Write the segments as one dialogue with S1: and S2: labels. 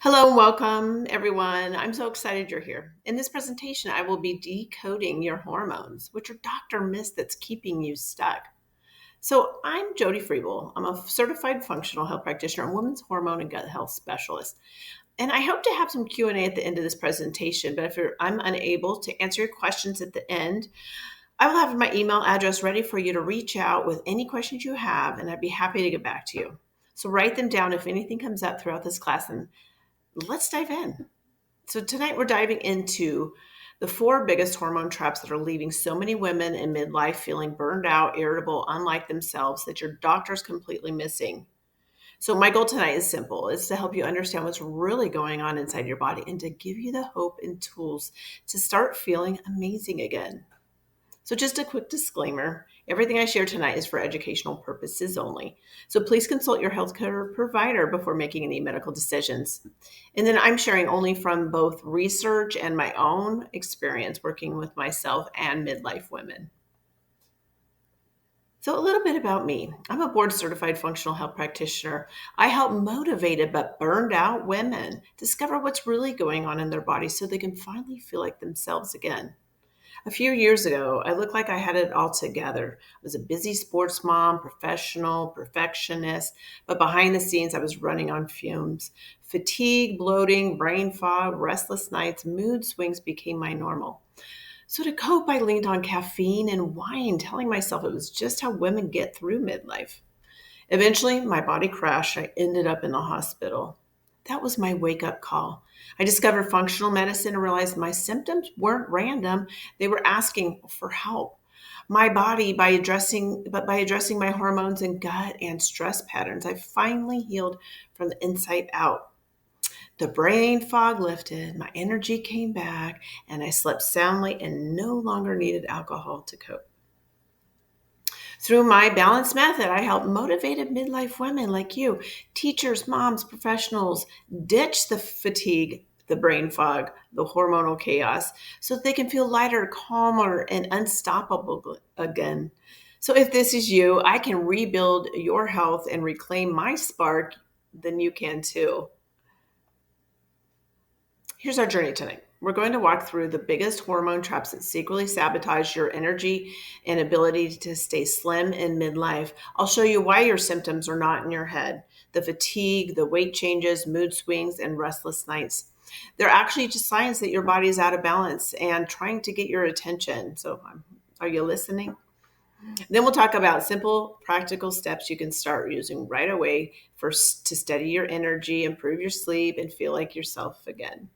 S1: Hello and welcome, everyone. I'm so excited you're here. In this presentation, I will be decoding your hormones, which are doctor myths that's keeping you stuck. So, I'm Jody Friebel. I'm a certified functional health practitioner and women's hormone and gut health specialist. And I hope to have some Q&A at the end of this presentation, but I'm unable to answer your questions at the end, I will have my email address ready for you to reach out with any questions you have, and I'd be happy to get back to you. So, write them down if anything comes up throughout this class, and let's dive in. So, tonight we're diving into the four biggest hormone traps that are leaving so many women in midlife feeling burned out, irritable, unlike themselves, that your doctor's completely missing. So, my goal tonight is simple: it's to help you understand what's really going on inside your body and to give you the hope and tools to start feeling amazing again. So, just a quick disclaimer: everything I share tonight is for educational purposes only. So, please consult your healthcare provider before making any medical decisions. And then I'm sharing only from both research and my own experience working with myself and midlife women. So, a little bit about me. I'm a board certified functional health practitioner. I help motivated but burned out women discover what's really going on in their bodies so they can finally feel like themselves again. A few years ago, I looked like I had it all together. I was a busy sports mom, professional, perfectionist, but behind the scenes, I was running on fumes. Fatigue, bloating, brain fog, restless nights, mood swings became my normal. So to cope, I leaned on caffeine and wine, telling myself it was just how women get through midlife. Eventually, my body crashed. I ended up in the hospital. That was my wake up call. I discovered functional medicine and realized my symptoms weren't random. They were asking for help. My body, by addressing my hormones and gut and stress patterns, I finally healed from the inside out. The brain fog lifted, my energy came back, and I slept soundly and no longer needed alcohol to cope. Through my balanced method, I help motivated midlife women like you, teachers, moms, professionals, ditch the fatigue, the brain fog, the hormonal chaos, so that they can feel lighter, calmer, and unstoppable again. So if this is you, I can rebuild your health and reclaim my spark, then you can too. Here's our journey tonight. We're going to walk through the biggest hormone traps that secretly sabotage your energy and ability to stay slim in midlife. I'll show you why your symptoms are not in your head: the fatigue, the weight changes, mood swings, and restless nights. They're actually just signs that your body is out of balance and trying to get your attention. So, are you listening? Then we'll talk about simple, practical steps you can start using right away to steady your energy, improve your sleep, and feel like yourself again.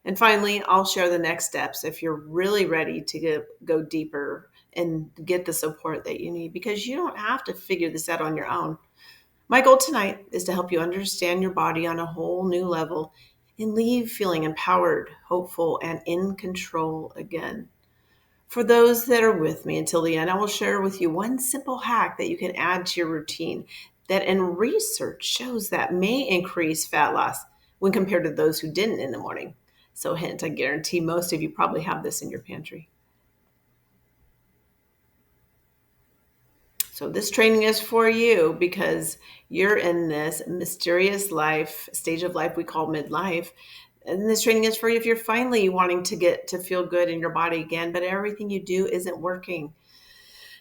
S1: And finally, I'll share the next steps if you're really ready to go deeper and get the support that you need, because you don't have to figure this out on your own. My goal tonight is to help you understand your body on a whole new level and leave feeling empowered, hopeful, and in control again. For those that are with me until the end, I will share with you one simple hack that you can add to your routine that in research shows that may increase fat loss when compared to those who didn't in the morning. So hint, I guarantee most of you probably have this in your pantry. So this training is for you because you're in this mysterious life, stage of life we call midlife. And this training is for you if you're finally wanting to get to feel good in your body again, but everything you do isn't working.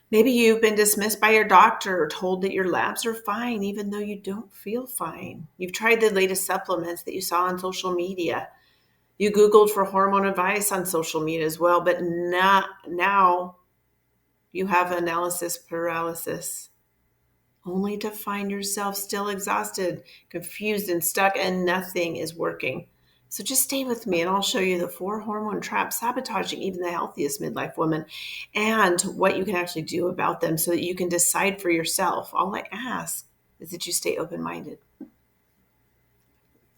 S1: Maybe you've been dismissed by your doctor or told that your labs are fine, even though you don't feel fine. You've tried the latest supplements that you saw on social media. You Googled for hormone advice on social media as well, but now you have analysis paralysis, only to find yourself still exhausted, confused, and stuck, and nothing is working. So just stay with me and I'll show you the four hormone traps sabotaging even the healthiest midlife women and what you can actually do about them so that you can decide for yourself. All I ask is that you stay open-minded.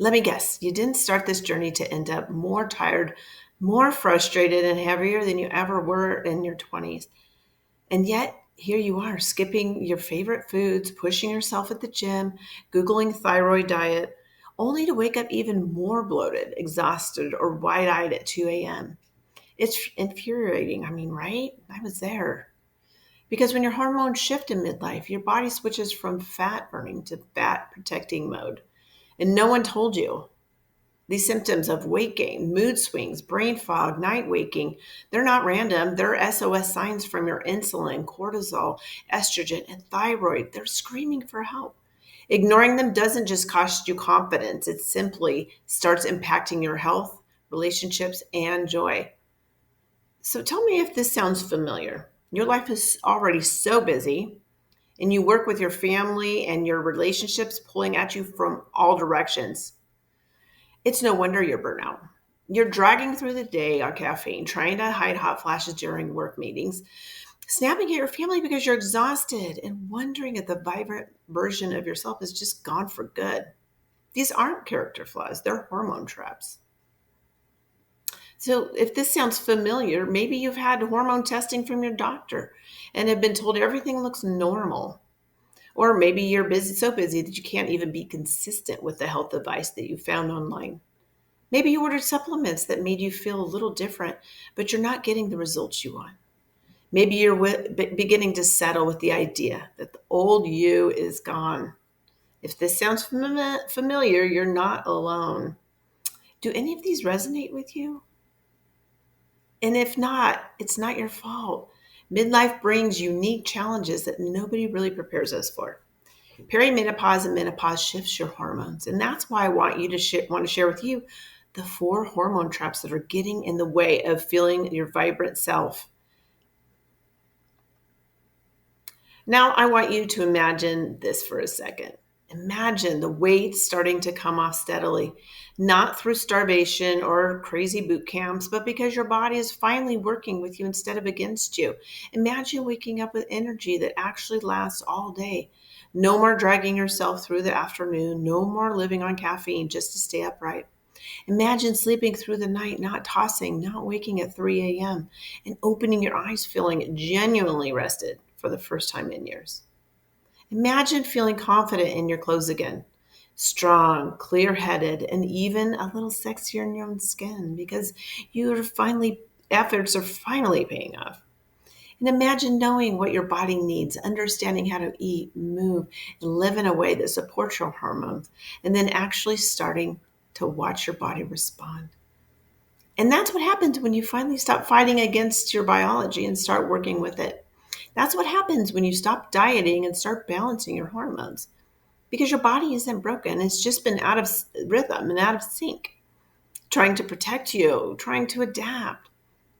S1: Let me guess, you didn't start this journey to end up more tired, more frustrated, and heavier than you ever were in your 20s. And yet, here you are, skipping your favorite foods, pushing yourself at the gym, Googling thyroid diet, only to wake up even more bloated, exhausted, or wide-eyed at 2 a.m. It's infuriating. I mean, right? I was there. Because when your hormones shift in midlife, your body switches from fat burning to fat protecting mode. And no one told you. These symptoms of weight gain, mood swings, brain fog, night waking, they're not random. They're SOS signs from your insulin, cortisol, estrogen, and thyroid. They're screaming for help. Ignoring them doesn't just cost you confidence, it simply starts impacting your health, relationships, and joy. So tell me if this sounds familiar. Your life is already so busy, and you work with your family and your relationships pulling at you from all directions. It's no wonder you're burnt out. You're dragging through the day on caffeine, trying to hide hot flashes during work meetings, snapping at your family because you're exhausted, and wondering if the vibrant version of yourself is just gone for good. These aren't character flaws, they're hormone traps. So, if this sounds familiar, maybe you've had hormone testing from your doctor and have been told everything looks normal. Or maybe you're busy, so busy that you can't even be consistent with the health advice that you found online. Maybe you ordered supplements that made you feel a little different, but you're not getting the results you want. Maybe you're beginning to settle with the idea that the old you is gone. If this sounds familiar, you're not alone. Do any of these resonate with you? And if not, it's not your fault. Midlife brings unique challenges that nobody really prepares us for. Perimenopause and menopause shifts your hormones, and that's why I want to share with you the 4 hormone traps that are getting in the way of feeling your vibrant self. Now, I want you to imagine this for a second. Imagine the weight starting to come off steadily, not through starvation or crazy boot camps, but because your body is finally working with you instead of against you. Imagine waking up with energy that actually lasts all day. No more dragging yourself through the afternoon, no more living on caffeine just to stay upright. Imagine sleeping through the night, not tossing, not waking at 3 a.m., and opening your eyes feeling genuinely rested for the first time in years. Imagine feeling confident in your clothes again, strong, clear headed, and even a little sexier in your own skin because efforts are finally paying off. And imagine knowing what your body needs, understanding how to eat, move, and live in a way that supports your hormones, and then actually starting to watch your body respond. And that's what happens when you finally stop fighting against your biology and start working with it. That's what happens when you stop dieting and start balancing your hormones because your body isn't broken. It's just been out of rhythm and out of sync, trying to protect you, trying to adapt.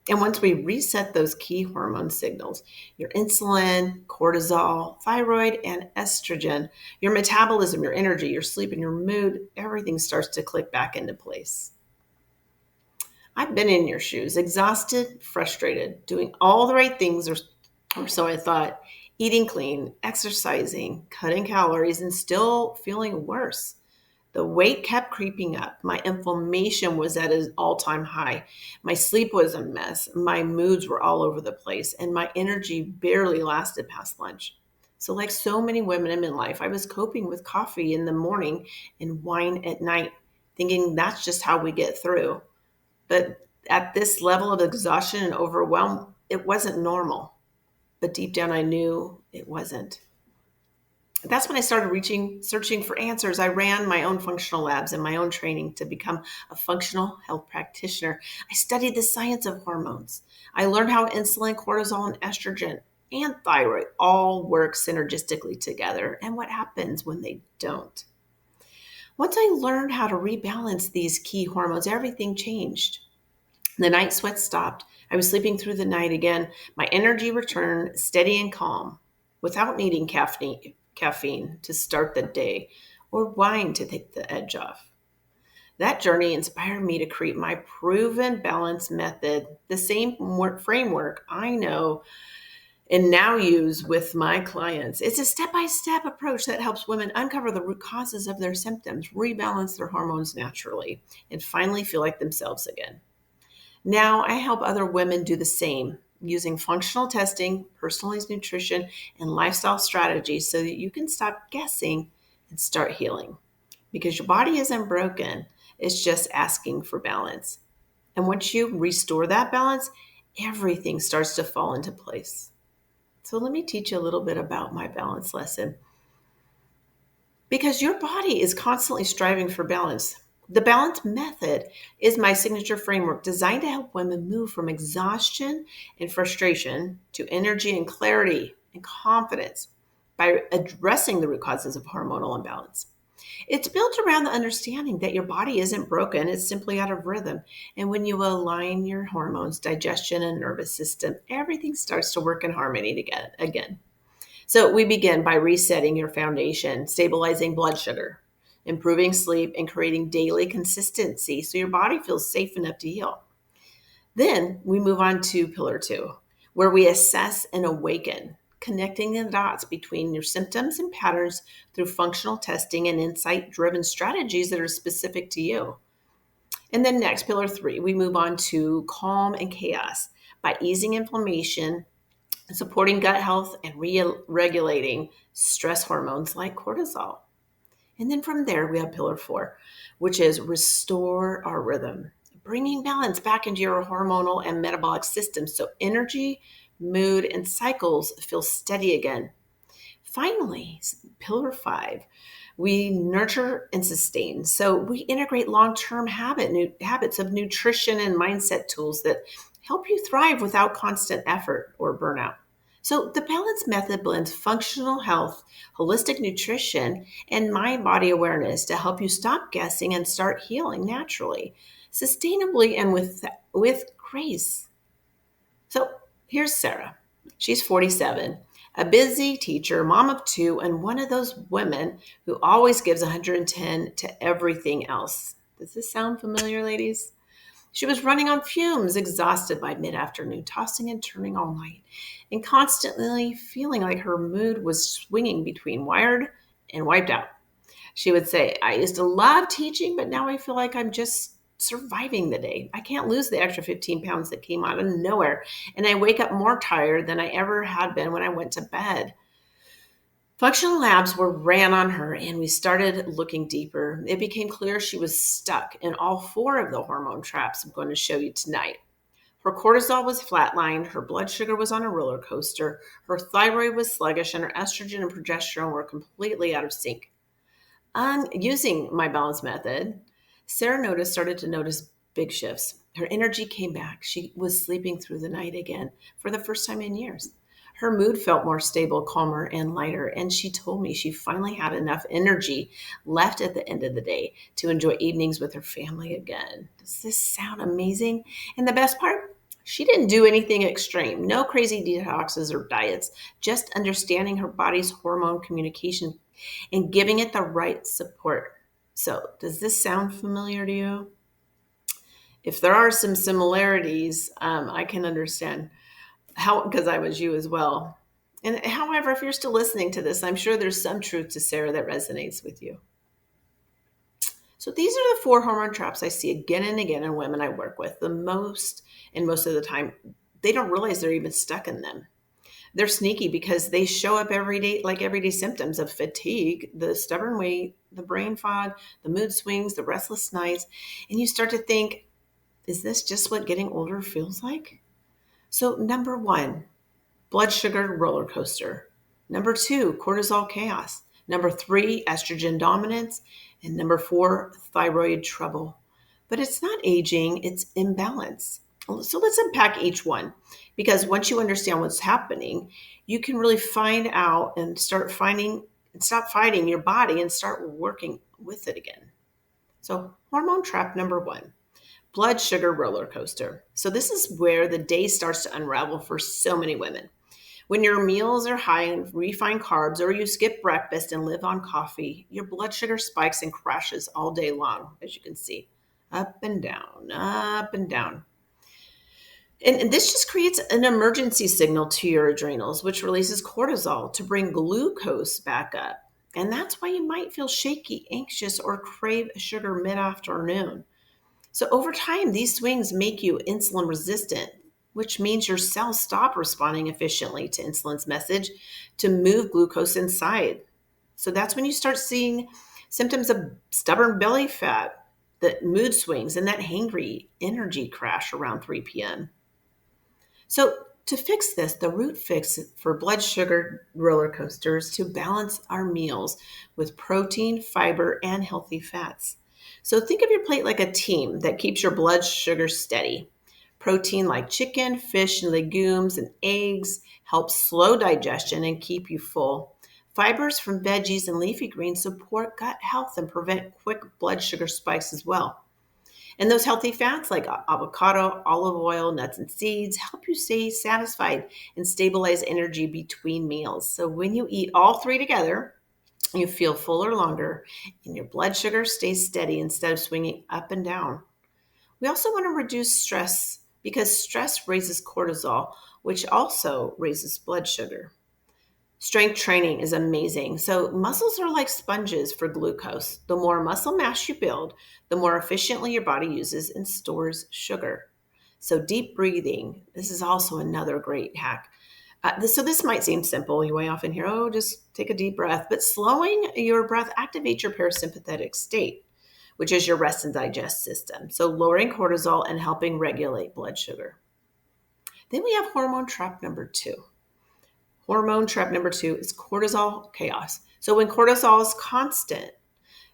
S1: And once we reset those key hormone signals, your insulin, cortisol, thyroid, and estrogen, your metabolism, your energy, your sleep, and your mood, everything starts to click back into place. I've been in your shoes, exhausted, frustrated, doing all the right things, or so I thought, eating clean, exercising, cutting calories, and still feeling worse. The weight kept creeping up. My inflammation was at an all-time high. My sleep was a mess. My moods were all over the place, and my energy barely lasted past lunch. So, like so many women in midlife, I was coping with coffee in the morning and wine at night, thinking that's just how we get through. But at this level of exhaustion and overwhelm, it wasn't normal. But deep down, I knew it wasn't. That's when I started searching for answers. I ran my own functional labs and my own training to become a functional health practitioner. I studied the science of hormones. I learned how insulin, cortisol, and estrogen and thyroid all work synergistically together and what happens when they don't. Once I learned how to rebalance these key hormones, everything changed. The night sweats stopped. I was sleeping through the night again. My energy returned steady and calm without needing caffeine to start the day or wine to take the edge off. That journey inspired me to create my proven balance method, the same framework I know and now use with my clients. It's a step-by-step approach that helps women uncover the root causes of their symptoms, rebalance their hormones naturally, and finally feel like themselves again. Now I help other women do the same using functional testing, personalized nutrition, and lifestyle strategies so that you can stop guessing and start healing. Because your body isn't broken, it's just asking for balance. And once you restore that balance, everything starts to fall into place. So let me teach you a little bit about my balance lesson. Because your body is constantly striving for balance. The balance method is my signature framework designed to help women move from exhaustion and frustration to energy and clarity and confidence by addressing the root causes of hormonal imbalance. It's built around the understanding that your body isn't broken, it's simply out of rhythm. And when you align your hormones, digestion, and nervous system, everything starts to work in harmony together again. So we begin by resetting your foundation, stabilizing blood sugar, improving sleep, and creating daily consistency so your body feels safe enough to heal. Then we move on to pillar two, where we assess and awaken, connecting the dots between your symptoms and patterns through functional testing and insight driven strategies that are specific to you. And then next, pillar three, we move on to calm and chaos by easing inflammation, supporting gut health, and regulating stress hormones like cortisol. And then from there, we have pillar four, which is restore our rhythm, bringing balance back into your hormonal and metabolic system so energy, mood, and cycles feel steady again. Finally, pillar five, we nurture and sustain. So we integrate long-term habits of nutrition and mindset tools that help you thrive without constant effort or burnout. So the balance method blends functional health, holistic nutrition, and mind body awareness to help you stop guessing and start healing naturally, sustainably, and with grace. So here's Sarah. She's 47, a busy teacher, mom of two, and one of those women who always gives 110 to everything else. Does this sound familiar, ladies? She was running on fumes, exhausted by mid afternoon, tossing and turning all night, and constantly feeling like her mood was swinging between wired and wiped out. She would say, I used to love teaching, but now I feel like I'm just surviving the day. I can't lose the extra 15 pounds that came out of nowhere. And I wake up more tired than I ever had been when I went to bed. Functional labs were ran on her and we started looking deeper. It became clear she was stuck in all four of the hormone traps I'm going to show you tonight. Her cortisol was flatlined, her blood sugar was on a roller coaster, her thyroid was sluggish, and her estrogen and progesterone were completely out of sync. Using my balance method, Sarah started to notice big shifts. Her energy came back. She was sleeping through the night again for the first time in years. Her mood felt more stable, calmer, and lighter. And she told me she finally had enough energy left at the end of the day to enjoy evenings with her family again. Does this sound amazing? And the best part? She didn't do anything extreme, no crazy detoxes or diets, just understanding her body's hormone communication and giving it the right support. So, does this sound familiar to you? If there are some similarities, I can understand how, because I was you as well. And however, if you're still listening to this, I'm sure there's some truth to Sarah that resonates with you. So these are the four hormone traps I see again and again in women I work with. The most, and most of the time, they don't realize they're even stuck in them. They're sneaky because they show up every day, like everyday symptoms of fatigue, the stubborn weight, the brain fog, the mood swings, the restless nights. And you start to think, is this just what getting older feels like? So, number one, blood sugar roller coaster. Number two, cortisol chaos. Number three, estrogen dominance. And number four, thyroid trouble. But it's not aging, it's imbalance. So let's unpack each one because once you understand what's happening, you can really find out and stop fighting your body and start working with it again. So, hormone trap number one, blood sugar roller coaster. So, this is where the day starts to unravel for so many women. When your meals are high in refined carbs or you skip breakfast and live on coffee, your blood sugar spikes and crashes all day long, as you can see, up and down, up and down. And this just creates an emergency signal to your adrenals, which releases cortisol to bring glucose back up. And that's why you might feel shaky, anxious, or crave sugar mid-afternoon. So over time, these swings make you insulin resistant, which means your cells stop responding efficiently to insulin's message to move glucose inside. So that's when you start seeing symptoms of stubborn belly fat, the mood swings, and that hangry energy crash around 3 p.m. So to fix this, the root fix for blood sugar roller coasters to balance our meals with protein, fiber, and healthy fats. So think of your plate like a team that keeps your blood sugar steady. Protein like chicken, fish, and legumes and eggs help slow digestion and keep you full. Fibers from veggies and leafy greens support gut health and prevent quick blood sugar spikes as well. And those healthy fats like avocado, olive oil, nuts, and seeds help you stay satisfied and stabilize energy between meals. So when you eat all three together, you feel fuller longer and your blood sugar stays steady instead of swinging up and down. We also want to reduce stress because stress raises cortisol, which also raises blood sugar. Strength training is amazing. So, muscles are like sponges for glucose. The more muscle mass you build, the more efficiently your body uses and stores sugar. So, deep breathing, this is also another great hack. This might seem simple. You may often hear, oh, just take a deep breath. But slowing your breath activates your parasympathetic state, which is your rest and digest system. So, lowering cortisol and helping regulate blood sugar. Then we have hormone trap number two. Hormone trap number two is cortisol chaos. So when cortisol is constant,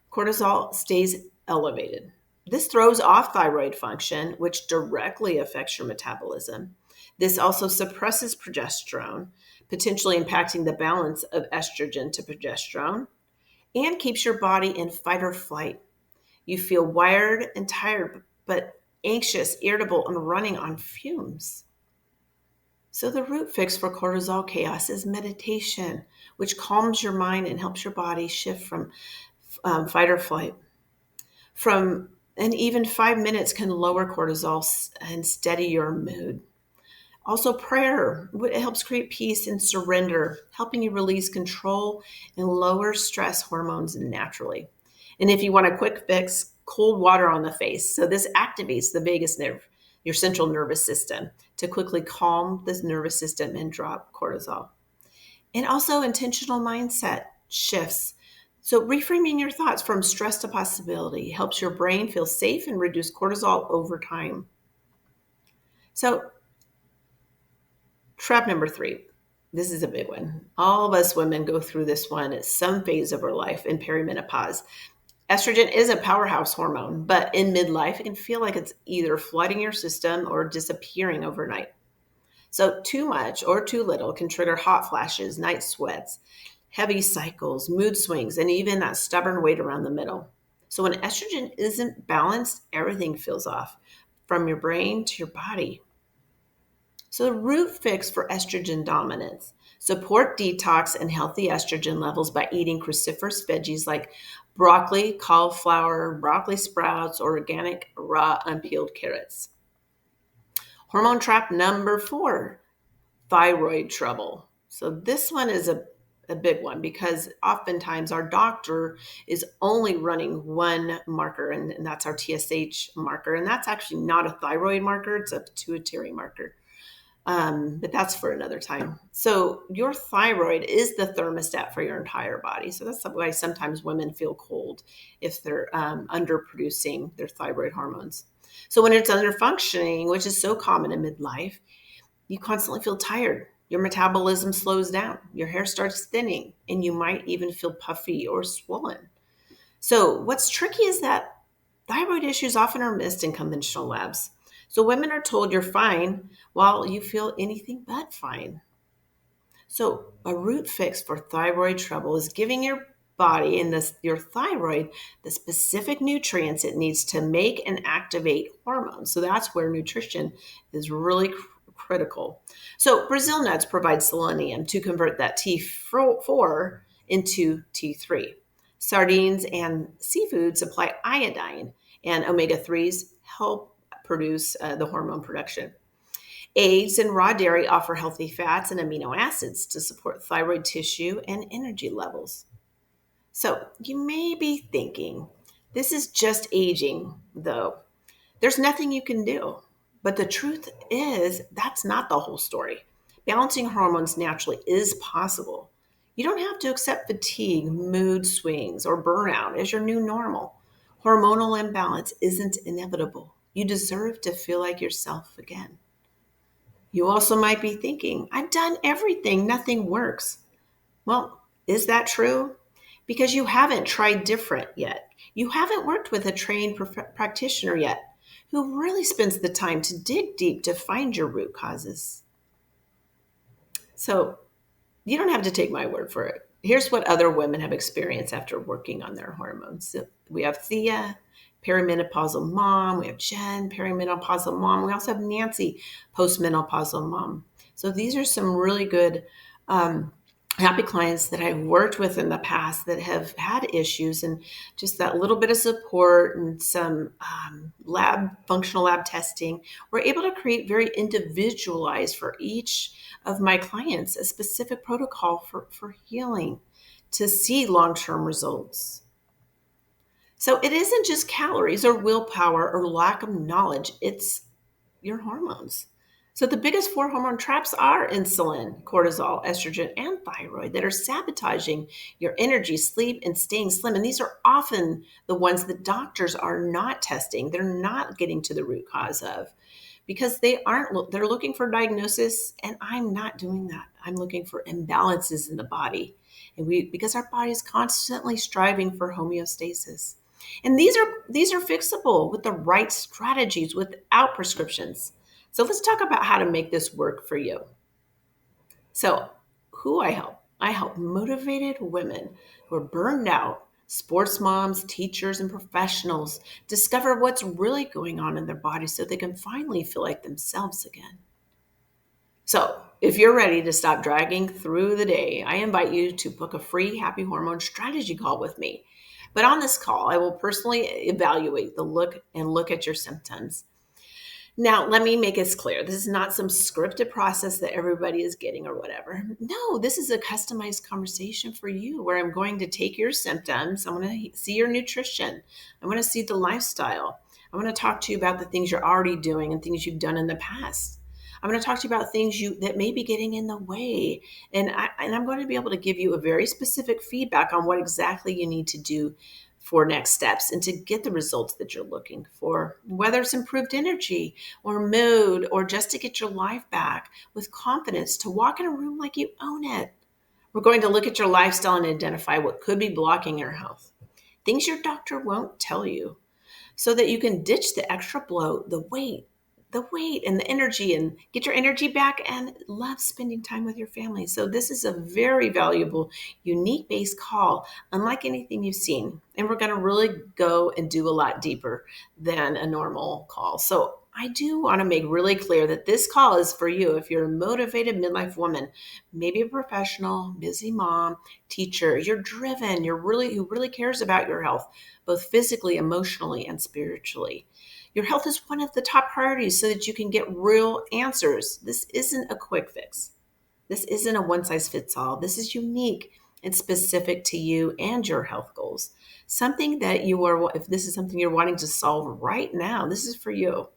S1: cortisol stays elevated. This throws off thyroid function, which directly affects your metabolism. This also suppresses progesterone, potentially impacting the balance of estrogen to progesterone, and keeps your body in fight or flight. You feel wired and tired, but anxious, irritable, and running on fumes. So, the root fix for cortisol chaos is meditation, which calms your mind and helps your body shift from fight or flight. And even 5 minutes can lower cortisol and steady your mood. Also, prayer, it helps create peace and surrender, helping you release control and lower stress hormones naturally. And if you want a quick fix, cold water on the face. So this activates the vagus nerve, your central nervous system, to quickly calm this nervous system and drop cortisol. And also intentional mindset shifts. So reframing your thoughts from stress to possibility helps your brain feel safe and reduce cortisol over time. So trap number three. This is a big one. All of us women go through this one at some phase of our life in perimenopause. Estrogen is a powerhouse hormone, but in midlife, it can feel like it's either flooding your system or disappearing overnight. So, too much or too little can trigger hot flashes, night sweats, heavy cycles, mood swings, and even that stubborn weight around the middle. So, when estrogen isn't balanced, everything feels off from your brain to your body. So, the root fix for estrogen dominance: support detox and healthy estrogen levels by eating cruciferous veggies like broccoli, cauliflower, broccoli sprouts, or organic raw unpeeled carrots. Hormone trap number four: thyroid trouble. So, this one is a big one because oftentimes our doctor is only running one marker, and that's our TSH marker. And that's actually not a thyroid marker, it's a pituitary marker. But that's for another time. So your thyroid is the thermostat for your entire body. So that's why sometimes women feel cold if they're underproducing their thyroid hormones. So when it's under functioning, which is so common in midlife, you constantly feel tired. Your metabolism slows down. Your hair starts thinning, and you might even feel puffy or swollen. So what's tricky is that thyroid issues often are missed in conventional labs. So women are told you're fine while you feel anything but fine. So a root fix for thyroid trouble is giving your body and your thyroid the specific nutrients it needs to make and activate hormones. So that's where nutrition is really critical. So Brazil nuts provide selenium to convert that T4 into T3. Sardines and seafood supply iodine, and omega-3s help produce the hormone production. Eggs and raw dairy offer healthy fats and amino acids to support thyroid tissue and energy levels. So you may be thinking, this is just aging, though. There's nothing you can do. But the truth is, that's not the whole story. Balancing hormones naturally is possible. You don't have to accept fatigue, mood swings, or burnout as your new normal. Hormonal imbalance isn't inevitable. You deserve to feel like yourself again. You also might be thinking, I've done everything, nothing works. Well, is that true? Because you haven't tried different yet. You haven't worked with a trained practitioner yet who really spends the time to dig deep to find your root causes. So you don't have to take my word for it. Here's what other women have experienced after working on their hormones. So we have Thea, perimenopausal mom. We have Jen, perimenopausal mom. We also have Nancy, postmenopausal mom. So these are some really good, happy clients that I've worked with in the past that have had issues, and just that little bit of support and some functional lab testing, we're able to create very individualized for each of my clients a specific protocol for healing to see long-term results. So it isn't just calories or willpower or lack of knowledge, it's your hormones. So the biggest four hormone traps are insulin, cortisol, estrogen, and thyroid that are sabotaging your energy, sleep, and staying slim. And these are often the ones that doctors are not testing. They're not getting to the root cause of, because they're looking for diagnosis, and I'm not doing that. I'm looking for imbalances in the body. And because our body is constantly striving for homeostasis. And these are fixable with the right strategies without prescriptions. So let's talk about how to make this work for you. So, who I help? I help motivated women who are burned out, sports moms, teachers, and professionals discover what's really going on in their bodies so they can finally feel like themselves again. So, if you're ready to stop dragging through the day, I invite you to book a free Happy Hormone strategy call with me. But on this call, I will personally evaluate the look at your symptoms. Now, let me make this clear. This is not some scripted process that everybody is getting or whatever. No, this is a customized conversation for you where I'm going to take your symptoms. I'm going to see your nutrition. I'm going to see the lifestyle. I'm going to talk to you about the things you're already doing and things you've done in the past. I'm going to talk to you about things that may be getting in the way. And I'm going to be able to give you a very specific feedback on what exactly you need to do for next steps and to get the results that you're looking for, whether it's improved energy or mood or just to get your life back with confidence to walk in a room like you own it. We're going to look at your lifestyle and identify what could be blocking your health, things your doctor won't tell you, so that you can ditch the extra bloat, the weight and the energy, and get your energy back and love spending time with your family. So this is a very valuable, unique based call, unlike anything you've seen. And we're going to really go and do a lot deeper than a normal call. So I do want to make really clear that this call is for you. If you're a motivated midlife woman, maybe a professional, busy mom, teacher, you're driven, who really cares about your health, both physically, emotionally, and spiritually. Your health is one of the top priorities so that you can get real answers. This isn't a quick fix. This isn't a one size fits all. This is unique and specific to you and your health goals. If this is something you're wanting to solve right now, this is for you.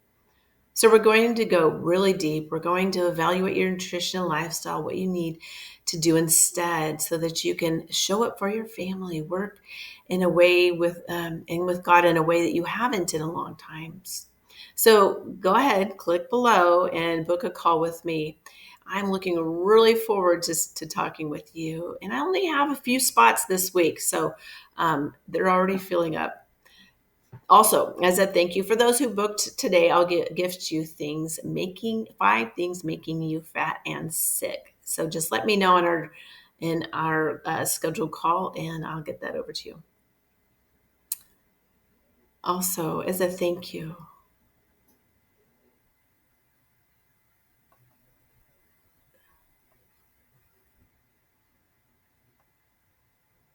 S1: So we're going to go really deep. We're going to evaluate your nutrition and lifestyle, what you need to do instead so that you can show up for your family, work in a way with God in a way that you haven't in a long time. So go ahead, click below and book a call with me. I'm looking really forward to talking with you. And I only have a few spots this week, so they're already filling up. Also, as a thank you for those who booked today, I'll gift you 5 things making you fat and sick. So just let me know in our scheduled call, and I'll get that over to you. Also, as a thank you,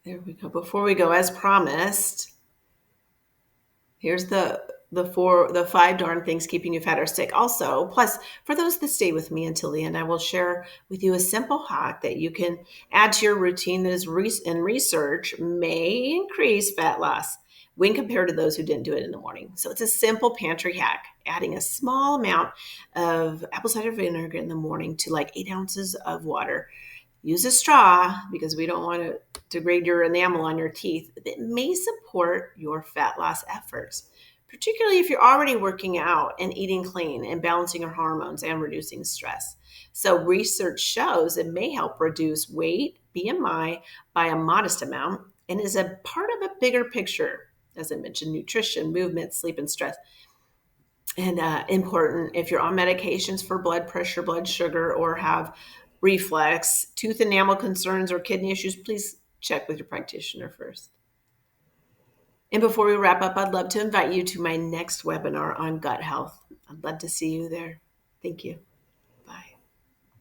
S1: there we go. Before we go, as promised, here's the 5 darn things keeping you fat or sick. Also, plus, for those that stay with me until the end, I will share with you a simple hack that you can add to your routine that is in research may increase fat loss when compared to those who didn't do it in the morning. So it's a simple pantry hack, adding a small amount of apple cider vinegar in the morning to like 8 ounces of water. Use a straw because we don't want to degrade your enamel on your teeth. It may support your fat loss efforts, particularly if you're already working out and eating clean and balancing your hormones and reducing stress. So research shows it may help reduce weight, BMI, by a modest amount, and is a part of a bigger picture as I mentioned, nutrition, movement, sleep, and stress. And important, if you're on medications for blood pressure, blood sugar, or have reflux, tooth enamel concerns, or kidney issues, please check with your practitioner first. And before we wrap up, I'd love to invite you to my next webinar on gut health. I'd love to see you there. Thank you.